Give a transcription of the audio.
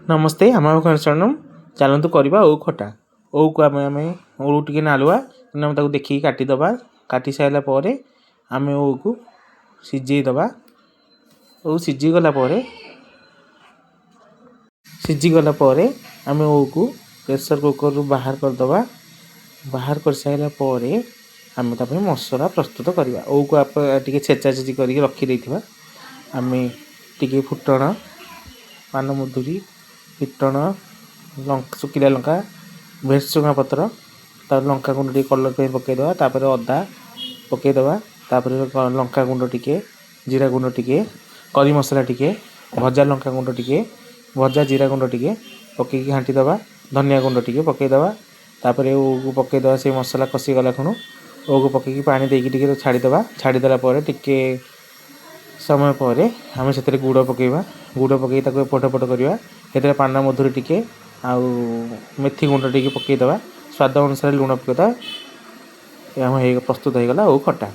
नमस्ते आम कनसर्णम चलतु करवा ओ खटा ओ को आम ओ टे नालुआ देखिए काटिदबा काटि सारापर आम ओ को सीझेदबा ओ सीझीगला आम ओ को प्रेसर कुकर रु बाहर करदबा बाहर कर सारापर आम मसला प्रस्तुत करवा ओ को आप छेचा छेची कर रखी आम टे फुटण पानमधुरी फुटण शुखिला लंका भेरसुंगा पत्र तापर लंका गुंड टे कलर पे पकईदे तापर अदा पकईदे तापर लंका गुंड टिके जीरा गुंड टिके करी मसला टिके भजा लंका गुंड टिके भजा जीरा गुंड टिके पकईकी घाटीदबा धनिया गुंड टिके पकईदबा तापर ओ को पकईदबा से मसला कषिगला खुण ओ को पकईकी पानी देकी छाड़ीदबा छाड़ीदेला टिके समय पर आम से गुड़ पकईवा गुड़ पकई एपट एपट करवा से पान मधुरी टिके आउ मेथी गुंड टिके पकईदबा स्वाद अनुसार लुण पकईदबा प्रस्तुत हो गला ओ खटा।